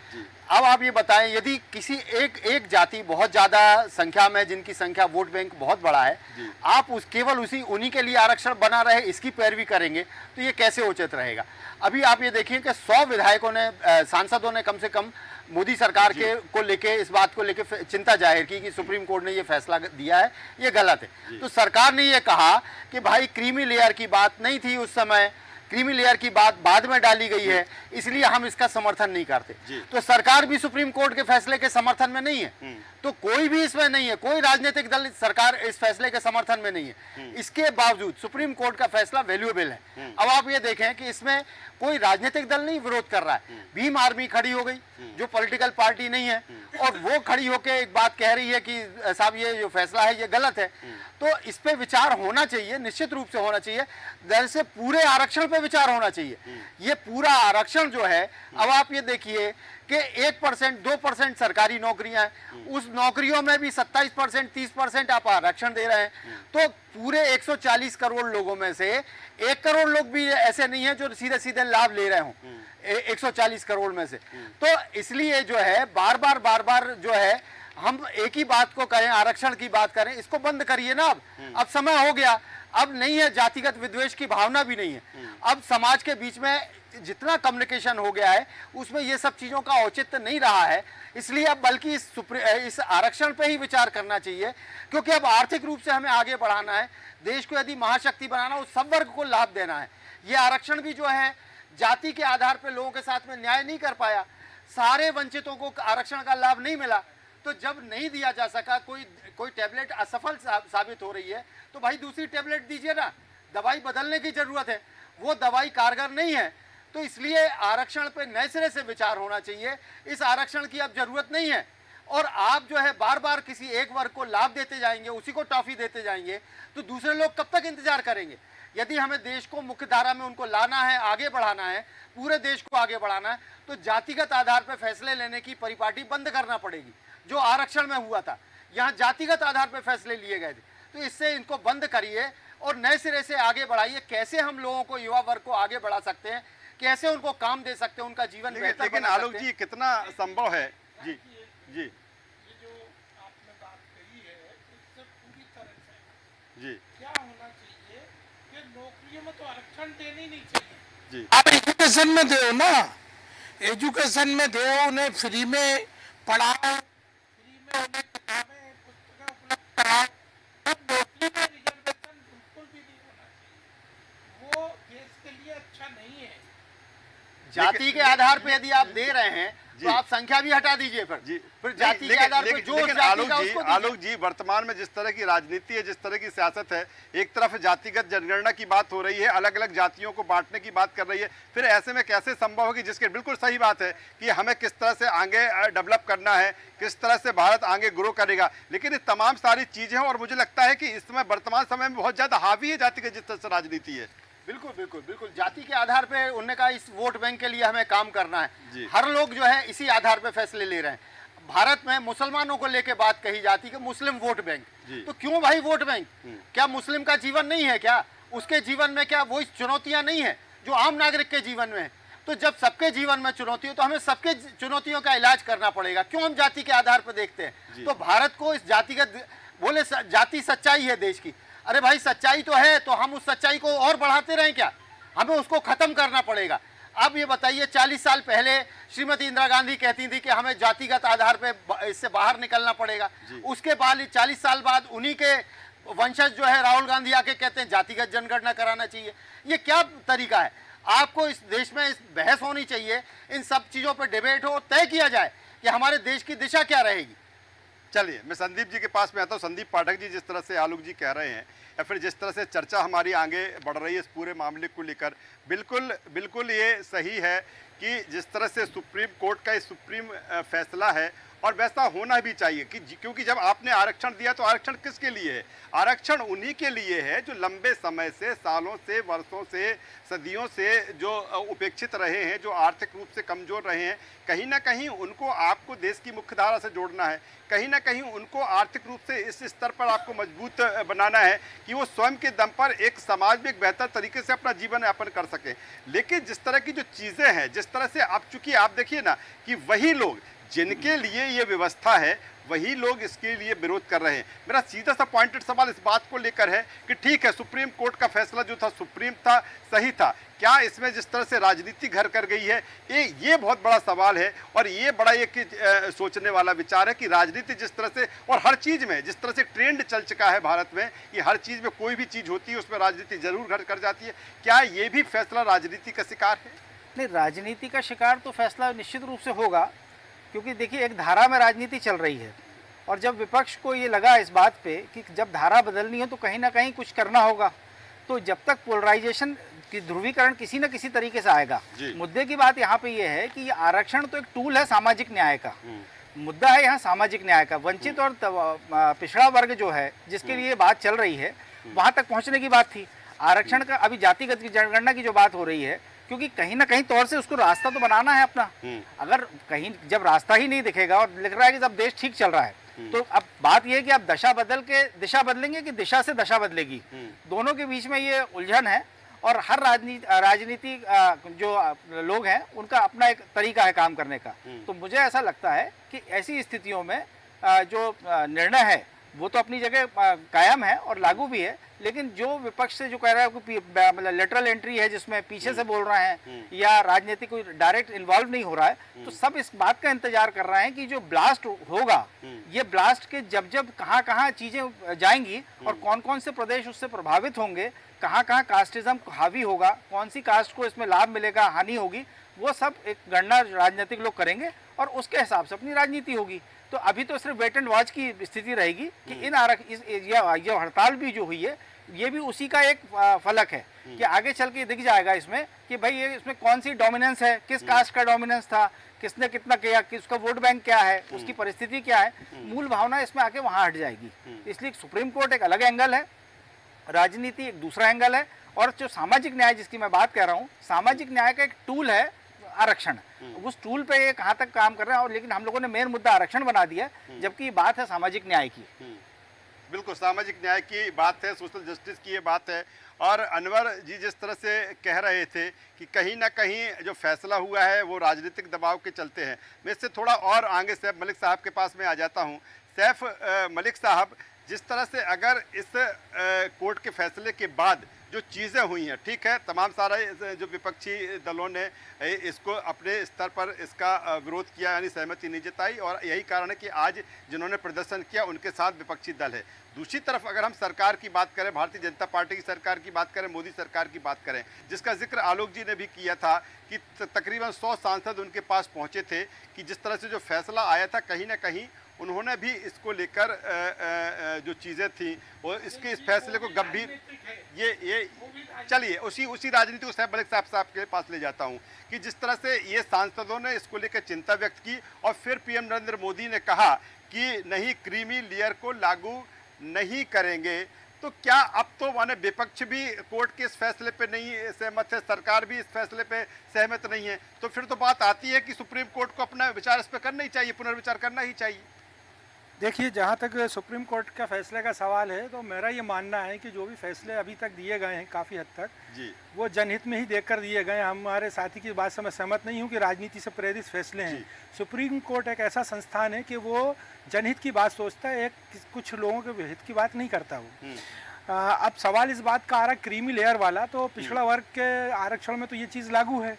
अब आप ये बताएं, यदि किसी एक जाति बहुत ज़्यादा संख्या में, जिनकी संख्या वोट बैंक बहुत बड़ा है, आप केवल उन्हीं के लिए आरक्षण बना रहे इसकी पैरवी करेंगे तो ये कैसे उचित रहेगा। अभी आप ये देखिए कि 100 विधायकों ने, सांसदों ने कम से कम मोदी सरकार को लेके, इस बात को लेके चिंता जाहिर की कि सुप्रीम कोर्ट ने ये फैसला दिया है ये गलत है। तो सरकार ने ये कहा कि भाई क्रीमी लेयर की बात नहीं थी उस समय, क्रीमी लेयर की बात बाद में डाली गई है, इसलिए हम इसका समर्थन नहीं करते। तो सरकार भी सुप्रीम कोर्ट के फैसले के समर्थन में नहीं है, तो कोई भी इसमें नहीं है, कोई राजनीतिक दल सरकार इस फैसले के समर्थन में नहीं है। इसके बावजूद सुप्रीम कोर्ट का फैसला वैल्यूएबल है। अब आप ये देखें कि इसमें कोई राजनीतिक दल नहीं विरोध कर रहा है, भीम आर्मी खड़ी हो गई जो पॉलिटिकल पार्टी नहीं है, और वो खड़ी होकर एक बात कह रही है कि साहब ये जो फैसला है ये गलत है। तो इस पे विचार होना चाहिए, निश्चित रूप से होना चाहिए। दरअसल पूरे आरक्षण पे विचार होना चाहिए। ये पूरा आरक्षण जो है, अब आप ये देखिए कि 1%, 2% सरकारी नौकरियां हैं, उस नौकरियों में भी 27%, 30% आप आरक्षण दे रहे हैं। तो पूरे 140 करोड़ लोगों में से 1 करोड़ लोग भी ऐसे नहीं है जो सीधे सीधे लाभ ले रहे हों 140 करोड़ में से। तो इसलिए जो है बार बार जो है हम एक ही बात को करें, आरक्षण की बात करें, इसको बंद करिए ना। अब समय हो गया, अब नहीं है, जातिगत विद्वेष की भावना भी नहीं है। अब समाज के बीच में जितना कम्युनिकेशन हो गया है उसमें ये सब चीज़ों का औचित्य नहीं रहा है। इसलिए अब बल्कि इस आरक्षण पे ही विचार करना चाहिए, क्योंकि अब आर्थिक रूप से हमें आगे बढ़ाना है, देश को यदि महाशक्ति बनाना, उस सब वर्ग को लाभ देना है। ये आरक्षण भी जो है जाति के आधार पर लोगों के साथ में न्याय नहीं कर पाया, सारे वंचितों को आरक्षण का लाभ नहीं मिला। तो जब नहीं दिया जा सका, कोई टैबलेट असफल साबित हो रही है, तो भाई दूसरी टैबलेट दीजिए ना, दवाई बदलने की जरूरत है, वो दवाई कारगर नहीं है। तो इसलिए आरक्षण पे नए सिरे से विचार होना चाहिए। इस आरक्षण की अब जरूरत नहीं है, और आप जो है बार बार किसी एक वर्ग को लाभ देते जाएंगे, उसी को टॉफी देते जाएंगे, तो दूसरे लोग कब तक इंतजार करेंगे। यदि हमें देश को मुख्य धारा में उनको लाना है, आगे बढ़ाना है, पूरे देश को आगे बढ़ाना है, तो जातिगत आधार पर फैसले लेने की परिपाटी बंद करना पड़ेगी। जो आरक्षण में हुआ था, यहाँ जातिगत आधार पर फैसले लिए गए थे, तो इससे इनको बंद करिए और नए सिरे से आगे बढ़ाइए। कैसे हम लोगों को, युवा वर्ग को आगे बढ़ा सकते हैं, कैसे उनको काम दे सकते हैं, उनका जीवन बेहतर लेकिन बना आलोक सकते जी हैं। कितना संभव है। जी जी ये जो आपने बात कही है इससे पूरी तरह से जी क्या होना चाहिए कि नौकरियों में तो आरक्षण देने ही नहीं चाहिए। जी आप एजुकेशन में दो ना, एजुकेशन में दो, उन्हें फ्री में पढ़ाओ, फ्री में उन्हें किताबें पुस्तकें उपलब्ध कराओ। तब नौकरी में रिजर्वेशन बिल्कुल भी नहीं होना चाहिए, वो देश के लिए अच्छा नहीं है। जाति के आधार पे यदि आप दे रहे हैं तो आप संख्या भी हटा दीजिए फिर जाति के आधार पर जो उस लेकिन जाति का उसको दीजिए। आलोक जी वर्तमान में जिस तरह की राजनीति है, जिस तरह की सियासत है, एक तरफ जातिगत जनगणना की बात हो रही है, अलग अलग जातियों को बांटने की बात कर रही है, फिर ऐसे में कैसे संभव होगी, जिसके बिल्कुल सही बात है कि हमें किस तरह से आगे डेवलप करना है, किस तरह से भारत आगे ग्रो करेगा, लेकिन ये तमाम सारी चीजें हैं और मुझे लगता है कि इस समय वर्तमान समय में बहुत ज्यादा हावी है जातिगत जिस तरह से राजनीति है। बिल्कुल बिल्कुल बिल्कुल, जाति के आधार पे उन्होंने कहा इस वोट बैंक के लिए हमें काम करना जी। है। हर लोग जो है इसी आधार पे फैसले ले रहे हैं। भारत में मुसलमानों को लेके बात कही जाती कि मुस्लिम वोट बैंक, तो क्यों भाई वोट बैंक? क्या मुस्लिम का जीवन नहीं है क्या? उसके जीवन में क्या वही चुनौतियां नहीं है जो आम नागरिक के जीवन में है? तो जब सबके जीवन में चुनौती हो तो हमें सबके चुनौतियों का इलाज करना पड़ेगा। क्यों हम जाति के आधार पर देखते हैं? तो भारत को इस जातिगत, बोले जाति सच्चाई है देश की, अरे भाई सच्चाई तो है, तो हम उस सच्चाई को और बढ़ाते रहें क्या? हमें उसको खत्म करना पड़ेगा। अब ये बताइए, 40 साल पहले श्रीमती इंदिरा गांधी कहती थी कि हमें जातिगत आधार पे इससे बाहर निकलना पड़ेगा। उसके बाद 40 साल बाद उन्हीं के वंशज जो है राहुल गांधी आके कहते हैं जातिगत जनगणना कराना चाहिए। ये क्या तरीका है? आपको इस देश में इस बहस होनी चाहिए, इन सब चीज़ों पर डिबेट हो, तय किया जाए कि हमारे देश की दिशा क्या रहेगी। चलिए मैं संदीप जी के पास में आता हूँ। संदीप पाठक जी, जिस तरह से आलोक जी कह रहे हैं या फिर जिस तरह से चर्चा हमारी आगे बढ़ रही है इस पूरे मामले को लेकर, बिल्कुल ये सही है कि जिस तरह से सुप्रीम कोर्ट का ये सुप्रीम फैसला है और वैसा होना भी चाहिए कि क्योंकि जब आपने आरक्षण दिया तो आरक्षण किसके लिए है? आरक्षण उन्हीं के लिए है जो लंबे समय से, सालों से, वर्षों से, सदियों से जो उपेक्षित रहे हैं, जो आर्थिक रूप से कमजोर रहे हैं। कहीं ना कहीं उनको आपको देश की मुख्यधारा से जोड़ना है, कहीं ना कहीं उनको आर्थिक रूप से इस स्तर पर आपको मजबूत बनाना है कि वो स्वयं के दम पर एक समाज में एक बेहतर तरीके से अपना जीवन यापन कर सकें। लेकिन जिस तरह की जो चीज़ें हैं, जिस तरह से अब चूंकि आप देखिए ना कि वही लोग जिनके लिए ये व्यवस्था है वही लोग इसके लिए विरोध कर रहे हैं। मेरा सीधा सा पॉइंटेड सवाल इस बात को लेकर है कि ठीक है, सुप्रीम कोर्ट का फैसला जो था सुप्रीम था, सही था, क्या इसमें जिस तरह से राजनीति घर कर गई है ये बहुत बड़ा सवाल है। और ये बड़ा एक सोचने वाला विचार है कि राजनीति जिस तरह से और हर चीज़ में जिस तरह से ट्रेंड चल चुका है भारत में कि हर चीज़ में कोई भी चीज़ होती है उसमें राजनीति जरूर घर कर जाती है, क्या ये भी फैसला राजनीति का शिकार है? नहीं, राजनीति का शिकार तो फैसला निश्चित रूप से होगा, क्योंकि देखिए एक धारा में राजनीति चल रही है और जब विपक्ष को ये लगा इस बात पे कि जब धारा बदलनी है तो कहीं ना कहीं कुछ करना होगा, तो जब तक पोलराइजेशन की ध्रुवीकरण किसी न किसी तरीके से आएगा। मुद्दे की बात यहाँ पे ये है कि ये आरक्षण तो एक टूल है सामाजिक न्याय का, मुद्दा है यहाँ सामाजिक न्याय का। वंचित और पिछड़ा वर्ग जो है जिसके लिए बात चल रही है वहाँ तक पहुँचने की बात थी। आरक्षण का अभी जातिगत की जनगणना की जो बात हो रही है, क्योंकि कहीं ना कहीं तौर से उसको रास्ता तो बनाना है अपना। अगर कहीं जब रास्ता ही नहीं दिखेगा और लिख रहा है कि सब देश ठीक चल रहा है, तो अब बात यह है कि आप दशा बदल के दिशा बदलेंगे कि दिशा से दशा बदलेगी, दोनों के बीच में ये उलझन है। और हर राजनीति जो लोग हैं उनका अपना एक तरीका है काम करने का। तो मुझे ऐसा लगता है कि ऐसी स्थितियों में जो निर्णय है वो तो अपनी जगह कायम है और लागू भी है, लेकिन जो विपक्ष से जो कह रहा है कि मतलब लेटरल एंट्री है जिसमें पीछे से बोल रहे हैं या राजनीति कोई डायरेक्ट इन्वॉल्व नहीं हो रहा है, तो सब इस बात का इंतजार कर रहे हैं कि जो ब्लास्ट होगा, ये ब्लास्ट के जब कहाँ चीजें जाएंगी और कौन कौन से प्रदेश उससे प्रभावित होंगे, कहाँ कास्टिज्म हावी होगा, कौन सी कास्ट को इसमें लाभ मिलेगा, हानि होगी, वो सब एक गणना राजनीतिक लोग करेंगे और उसके हिसाब से अपनी राजनीति होगी। तो अभी तो सिर्फ वेट एंड वॉच की स्थिति रहेगी कि ये हड़ताल भी जो हुई है ये भी उसी का एक फलक है कि आगे चल के दिख जाएगा इसमें कि भाई ये इसमें कौन सी डोमिनेंस है, किस कास्ट का डोमिनेंस था, किसने कितना किया, किसका वोट बैंक क्या है, उसकी परिस्थिति क्या है, मूल भावना इसमें आके वहाँ हट जाएगी। इसलिए सुप्रीम कोर्ट एक अलग एंगल है, राजनीति एक दूसरा एंगल है, और जो सामाजिक न्याय जिसकी मैं बात कर रहा हूँ, सामाजिक न्याय का एक टूल है आरक्षण। उस टूल पे ये कहाँ तक काम कर रहे हैं, और लेकिन हम लोगों ने मेन मुद्दा आरक्षण बना दिया, जबकि बात है सामाजिक न्याय की। बिल्कुल सामाजिक न्याय की बात है, सोशल जस्टिस की ये बात है। और अनवर जी जिस तरह से कह रहे थे कि कहीं ना कहीं जो फैसला हुआ है वो राजनीतिक दबाव के चलते हैं, मैं इससे थोड़ा और आगे सैफ मलिक साहब के पास में आ जाता हूँ। सैफ मलिक साहब, जिस तरह से अगर इस कोर्ट के फैसले के बाद जो चीज़ें हुई हैं, ठीक है, तमाम सारे जो विपक्षी दलों ने इसको अपने स्तर पर इसका विरोध किया, यानी सहमति नहीं जताई, और यही कारण है कि आज जिन्होंने प्रदर्शन किया उनके साथ विपक्षी दल है। दूसरी तरफ अगर हम सरकार की बात करें, भारतीय जनता पार्टी की सरकार की बात करें, मोदी सरकार की बात करें, जिसका जिक्र आलोक जी ने भी किया था कि तकरीबन 100 सांसद उनके पास पहुँचे थे, कि जिस तरह से जो फैसला आया था कहीं ना कहीं उन्होंने भी इसको लेकर जो चीज़ें थी वो इसके इस फैसले को गंभीर ये चलिए उसी राजनीति को सैफ मलिक साहब के पास ले जाता हूँ कि जिस तरह से ये सांसदों ने इसको लेकर चिंता व्यक्त की और फिर पीएम नरेंद्र मोदी ने कहा कि नहीं, क्रीमी लेयर को लागू नहीं करेंगे, तो क्या अब तो माने विपक्ष भी कोर्ट के इस फैसले पे नहीं सहमत है, सरकार भी इस फैसले पे सहमत नहीं है, तो फिर तो बात आती है कि सुप्रीम कोर्ट को अपना विचार इस पर करना ही चाहिए, पुनर्विचार करना ही चाहिए। देखिए, जहाँ तक सुप्रीम कोर्ट का फैसले का सवाल है, तो मेरा ये मानना है कि जो भी फैसले अभी तक दिए गए हैं काफ़ी हद तक जी वो जनहित में ही देखकर दिए गए। हमारे साथी की बात से मैं सहमत नहीं हूँ कि राजनीति से प्रेरित फैसले हैं। सुप्रीम कोर्ट एक ऐसा संस्थान है कि वो जनहित की बात सोचता है, एक कुछ लोगों के हित की बात नहीं करता वो। अब सवाल इस बात का आ रहा क्रीमी लेयर वाला, तो पिछड़ा वर्ग के आरक्षण में तो ये चीज़ लागू है,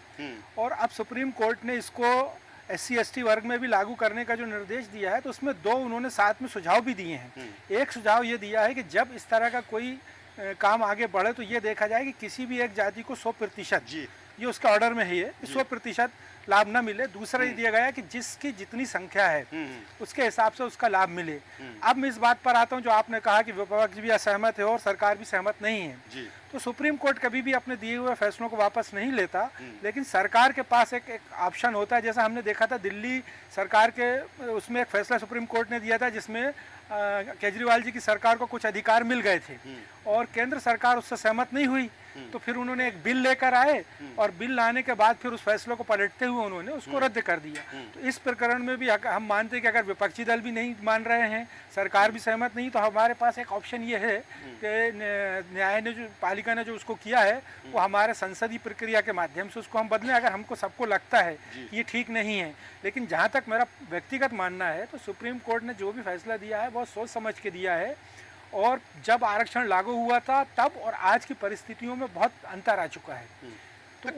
और अब सुप्रीम कोर्ट ने इसको SC/ST वर्ग में भी लागू करने का जो निर्देश दिया है, तो उसमें 2 उन्होंने साथ में सुझाव भी दिए हैं। एक सुझाव ये दिया है कि जब इस तरह का कोई काम आगे बढ़े तो ये देखा जाए कि किसी भी एक जाति को 100% ये उसका ऑर्डर में ही है कि 100% लाभ न मिले। दूसरा ये दिया गया है कि जिसकी जितनी संख्या है उसके हिसाब से उसका लाभ मिले। अब मैं इस बात पर आता हूँ जो आपने कहा कि विपक्ष भी असहमत है और सरकार भी सहमत नहीं है। तो सुप्रीम कोर्ट कभी भी अपने दिए हुए फैसलों को वापस नहीं लेता, लेकिन सरकार के पास एक ऑप्शन होता है। जैसा हमने देखा था दिल्ली सरकार के उसमें एक फैसला सुप्रीम कोर्ट ने दिया था जिसमें केजरीवाल जी की सरकार को कुछ अधिकार मिल गए थे और केंद्र सरकार उससे सहमत नहीं हुई। तो फिर उन्होंने एक बिल लेकर आए और बिल लाने के बाद फिर उस फैसले को पलटते हुए उन्होंने उसको रद्द कर दिया। तो इस प्रकरण में भी हम मानते हैं कि अगर विपक्षी दल भी नहीं मान रहे हैं, सरकार भी सहमत नहीं, तो हमारे पास एक ऑप्शन ये है कि न्याय ने जो पालिका ने जो उसको किया है वो हमारे संसदीय प्रक्रिया के माध्यम से उसको हम बदलें, अगर हमको सबको लगता है कि ये ठीक नहीं है। लेकिन जहाँ तक मेरा व्यक्तिगत मानना है तो सुप्रीम कोर्ट ने जो भी फैसला दिया है बहुत सोच समझ के दिया है और जब आरक्षण लागू हुआ था तब और आज की परिस्थितियों में बहुत अंतर आ चुका है। तो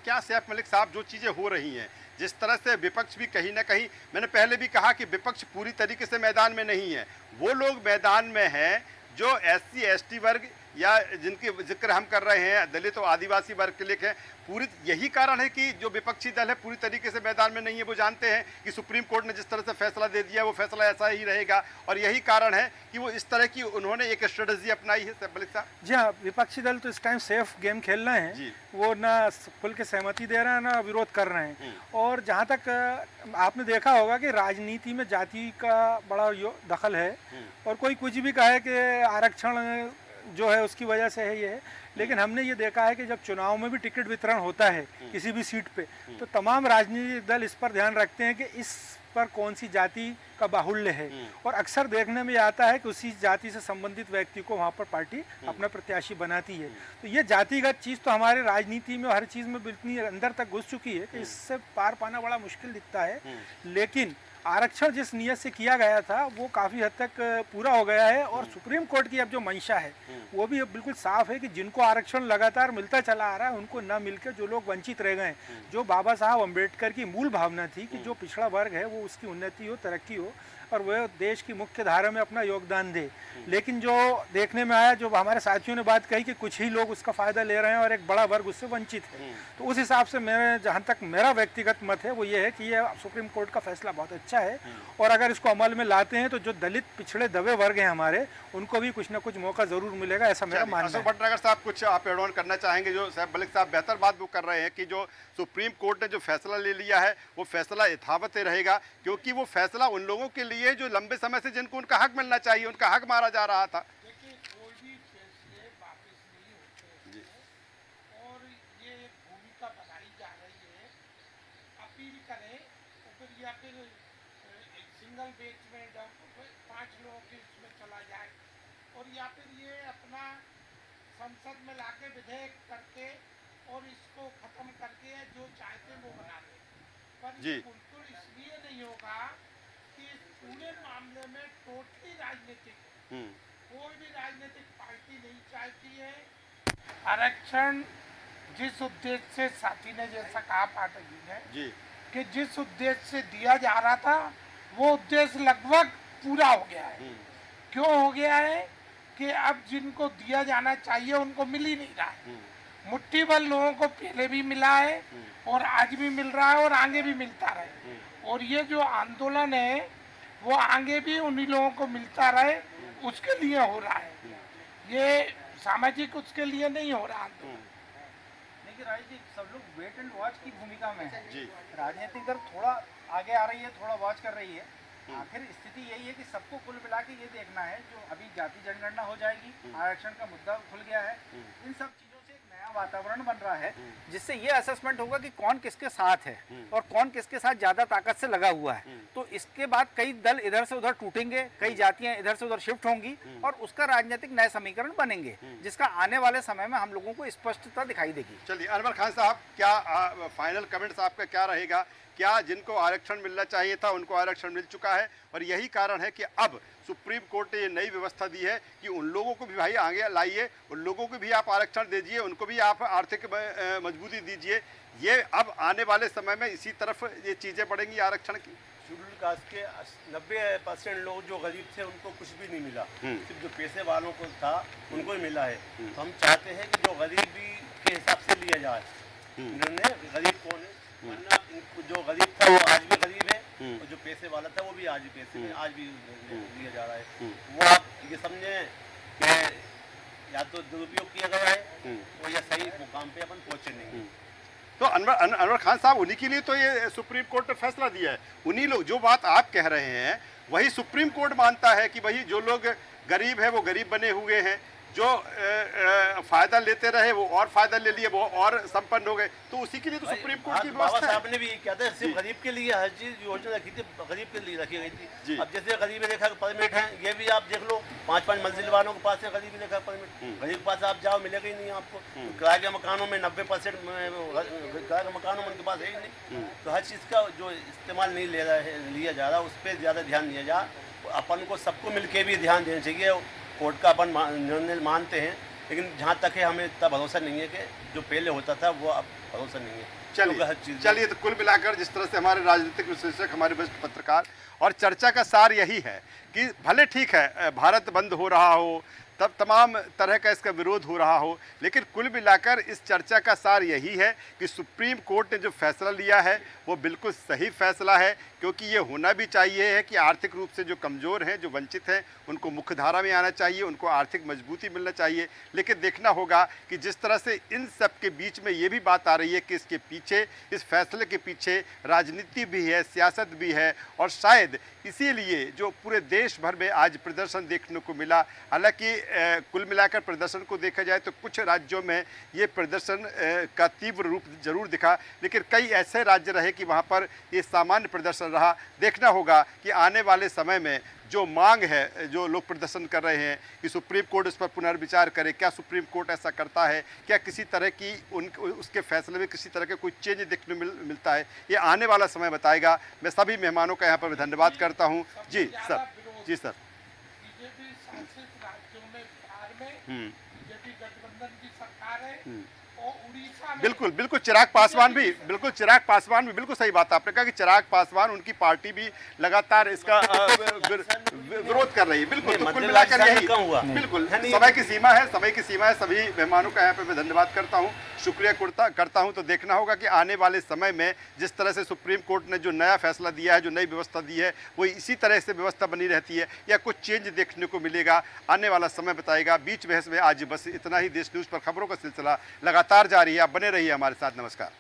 क्या सैफ मलिक साहब जो चीज़ें हो रही हैं, जिस तरह से विपक्ष भी कहीं ना कहीं, मैंने पहले भी कहा कि विपक्ष पूरी तरीके से मैदान में नहीं है, वो लोग मैदान में हैं जो SC ST वर्ग या जिनकी जिक्र हम कर रहे हैं दलित और आदिवासी वर्ग के लिए हैं। पूरी यही कारण है कि जो विपक्षी दल है पूरी तरीके से मैदान में नहीं है। वो जानते हैं कि सुप्रीम कोर्ट ने जिस तरह से फैसला दे दिया वो फैसला ऐसा ही रहेगा और यही कारण है कि वो इस तरह की उन्होंने एक स्ट्रेटजी अपनाई है। सैफ मलिक साहब जी हाँ, विपक्षी दल तो इस टाइम सेफ गेम खेल रहे हैं, वो ना खुल के सहमति दे रहे हैं ना विरोध कर रहे हैं। और जहाँ तक आपने देखा होगा कि राजनीति में जाति का बड़ा दखल है और कोई कुछ भी कहे कि आरक्षण जो है उसकी वजह से है ये है। लेकिन हमने ये देखा है कि जब चुनाव में भी टिकट वितरण होता है किसी भी सीट पे तो तमाम राजनीतिक दल इस पर ध्यान रखते हैं कि इस पर कौन सी जाति का बाहुल्य है और अक्सर देखने में आता है कि उसी जाति से संबंधित व्यक्ति को वहाँ पर पार्टी अपना प्रत्याशी बनाती है। तो ये जातिगत चीज़ तो हमारे राजनीति में हर चीज़ में इतनी अंदर तक घुस चुकी है कि इससे पार पाना बड़ा मुश्किल दिखता है। लेकिन आरक्षण जिस नियत से किया गया था वो काफ़ी हद तक पूरा हो गया है और सुप्रीम कोर्ट की अब जो मंशा है वो भी अब बिल्कुल साफ है कि जिनको आरक्षण लगातार मिलता चला आ रहा है उनको न मिलकर जो लोग वंचित रह गए, जो बाबा साहब अम्बेडकर की मूल भावना थी कि जो पिछड़ा वर्ग है वो उसकी उन्नति हो, तरक्की हो और वह देश की मुख्य धारा में अपना योगदान दे। लेकिन जो देखने में आया, जो हमारे साथियों ने बात कही कि कुछ ही लोग उसका फ़ायदा ले रहे हैं और एक बड़ा वर्ग उससे वंचित है, तो उस हिसाब से मैं जहाँ तक मेरा व्यक्तिगत मत है वो ये है कि ये सुप्रीम कोर्ट का फैसला बहुत अच्छा है और अगर इसको अमल में लाते हैं तो जो दलित पिछड़े दबे वर्ग हैं हमारे उनको भी कुछ ना कुछ मौका ज़रूर मिलेगा, ऐसा मेरा मानना है। अशोक भटनागर साहब कुछ आप एड ऑन करना चाहेंगे? जो सैफ मलिक साहब बेहतर बात वो कर रहे हैं कि जो सुप्रीम कोर्ट ने जो फैसला ले लिया है वो फैसला यथावत रहेगा, क्योंकि वो फैसला उन लोगों के लिए जो लंबे समय से जिनको उनका हक मिलना चाहिए, उनका हक मारा जा रहा था। देखिए कोई भी फैसले वापस नहीं होते हैं और ये एक भूमिका बनाई जा रही है, अपील करें ऊपर या फिर एक सिंगल बेंच में 5 लोगों के इसमें चला जाए और या फिर ये अपना संसद में लाके विधेयक करके और इसको खत्म करके जो चाहते हैं वो बना दें। पर ये बिल्कुल इसलिए नहीं होगा कि पूरे मामले में टोटली राजनीतिक है। कोई भी राजनीतिक पार्टी नहीं चाहती है आरक्षण जिस उद्देश्य से, साथी ने जैसा कहा पाठक जी ने कि जिस उद्देश्य से दिया जा रहा था वो उद्देश्य लगभग पूरा हो गया है। क्यों हो गया है कि अब जिनको दिया जाना चाहिए उनको मिल ही नहीं रहा है। मुट्ठी भर लोगों को पहले भी मिला है और आज भी मिल रहा है और आगे भी मिलता रहे और ये जो आंदोलन है वो आगे भी उन्हीं लोगों को मिलता रहे उसके लिए हो रहा है। ये सामाजिक उसके लिए नहीं हो रहा आंदोलन। देखिए राजनीति सब लोग वेट एंड वॉच की भूमिका में है। राजनीतिक दल थोड़ा आगे आ रही है, थोड़ा वॉच कर रही है। आखिर स्थिति यही है कि सबको कुल मिला के ये देखना है, जो अभी जाति जनगणना हो जाएगी, आरक्षण का मुद्दा खुल गया है, इन सब चीज़ों से एक नया वातावरण बन रहा है जिससे ये असेसमेंट होगा कि कौन किसके साथ है और कौन किसके साथ ज़्यादा ताकत से लगा हुआ है। तो इसके बाद कई दल इधर से उधर टूटेंगे, कई जातियाँ इधर से उधर शिफ्ट होंगी और उसका राजनीतिक नए समीकरण बनेंगे जिसका आने वाले समय में हम लोगों को स्पष्टता दिखाई देगी। चलिए अनवर खान साहब, क्या फाइनल कमेंट्स आपका क्या रहेगा? क्या जिनको आरक्षण मिलना चाहिए था उनको आरक्षण मिल चुका है और यही कारण है कि अब सुप्रीम कोर्ट ने ये नई व्यवस्था दी है कि उन लोगों को भी भाई आगे लाइए, उन लोगों को भी आप आरक्षण दीजिए, उनको भी आप आर्थिक मजबूती दीजिए। ये अब आने वाले समय में इसी तरफ ये चीज़ें बढ़ेंगी आरक्षण की। शेड्यूल कास्ट के 90% लोग जो गरीब थे उनको कुछ भी नहीं मिला, सिर्फ जो पैसे वालों को था उनको ही मिला है। तो हम चाहते हैं कि जो गरीबी के हिसाब से लिया जाए, इन्होंने गरीब कौन है, वरना जो गरीब था वो आज भी गरीब है, और जो पैसे वाला था वो भी आज भी पैसे में आज भी लिया जा रहा है। वो आप ये समझे कि या तो दुरुपयोग किया गया है और या सही मुकाम पे अपन पहुंचे नहीं। तो अनवर खान साहब, उन्हीं के लिए तो ये सुप्रीम कोर्ट ने फैसला दिया है। उन्हीं लोग, जो बात आप कह रहे हैं वही सुप्रीम कोर्ट मानता है कि भाई जो लोग गरीब है वो गरीब बने हुए हैं, जो फायदा लेते रहे वो और फायदा ले लिए, वो और संपन्न हो गए। तो उसी के लिए तो सुप्रीम कोर्ट की बाबा व्यवस्था है। साहब ने भी क्या था, सिर्फ गरीब के लिए हर चीज योजना रखी थी, गरीब के लिए रखी गई थी। अब जैसे गरीबी रेखा का परमिट है, ये भी आप देख लो 5-5 मंजिल वालों के पास है गरीबी रेखा परमिट। गरीब के पास आप जाओ मिलेगा ही नहीं आपको। किराए के मकानों में 90% किराए के मकानों में उनके पास है ही नहीं। तो हर चीज़ का जो इस्तेमाल नहीं लिया जा रहा, उस पर ज़्यादा ध्यान दिया जा। अपन को सबको मिलके भी ध्यान देना चाहिए। कोर्ट का अपन निर्णय मानते हैं, लेकिन जहाँ तक है हमें इतना भरोसा नहीं है कि जो पहले होता था वो अब भरोसा नहीं है। चलिए, तो कुल मिलाकर जिस तरह से हमारे राजनीतिक विश्लेषक, हमारे वरिष्ठ पत्रकार, और चर्चा का सार यही है कि भले ठीक है भारत बंद हो रहा हो, तब तमाम तरह का इसका विरोध हो रहा हो, लेकिन कुल मिलाकर इस चर्चा का सार यही है कि सुप्रीम कोर्ट ने जो फैसला लिया है वो बिल्कुल सही फैसला है, क्योंकि ये होना भी चाहिए है कि आर्थिक रूप से जो कमज़ोर हैं, जो वंचित हैं, उनको मुख्य धारा में आना चाहिए, उनको आर्थिक मजबूती मिलना चाहिए। लेकिन देखना होगा कि जिस तरह से इन सब के बीच में ये भी बात आ रही है कि इसके पीछे, इस फैसले के पीछे राजनीति भी है, सियासत भी है, और शायद इसीलिए जो पूरे देश भर में आज प्रदर्शन देखने को मिला। हालांकि कुल मिलाकर प्रदर्शन को देखा जाए तो कुछ राज्यों में ये प्रदर्शन का तीव्र रूप जरूर दिखा, लेकिन कई ऐसे राज्य रहे कि वहाँ पर ये सामान्य प्रदर्शन रहा। देखना होगा कि आने वाले समय में जो मांग है, जो लोग प्रदर्शन कर रहे हैं कि सुप्रीम कोर्ट इस पर पुनर्विचार करे, क्या सुप्रीम कोर्ट ऐसा करता है, क्या किसी तरह की उसके फैसले में किसी तरह के कोई चेंज देखने मिलता है, ये आने वाला समय बताएगा। मैं सभी मेहमानों का यहाँ पर धन्यवाद करता हूँ। जी सर। जी सर। बीजेपी शासित राज्यों में बिहार में बीजेपी गठबंधन की सरकार है, और उड़ीसा में बिल्कुल बिल्कुल चिराग पासवान भी बिल्कुल सही बात आपने कहा कि चिराग पासवान, उनकी पार्टी भी लगातार इसका विरोध कर रही है। बिल्कुल, तो कुल मिलाकर यही बिल्कुल समय की सीमा है। सभी मेहमानों का यहाँ पे मैं धन्यवाद करता हूँ, शुक्रिया करता हूँ। तो देखना होगा कि आने वाले समय में जिस तरह से सुप्रीम कोर्ट ने जो नया फैसला दिया है, जो नई व्यवस्था दी है, वो इसी तरह से व्यवस्था बनी रहती है या कुछ चेंज देखने को मिलेगा, आने वाला समय बताएगा। बीच बहस में आज बस इतना ही। देश न्यूज़ पर खबरों का सिलसिला लगातार जारी है। आप बने रहिए हमारे साथ। नमस्कार।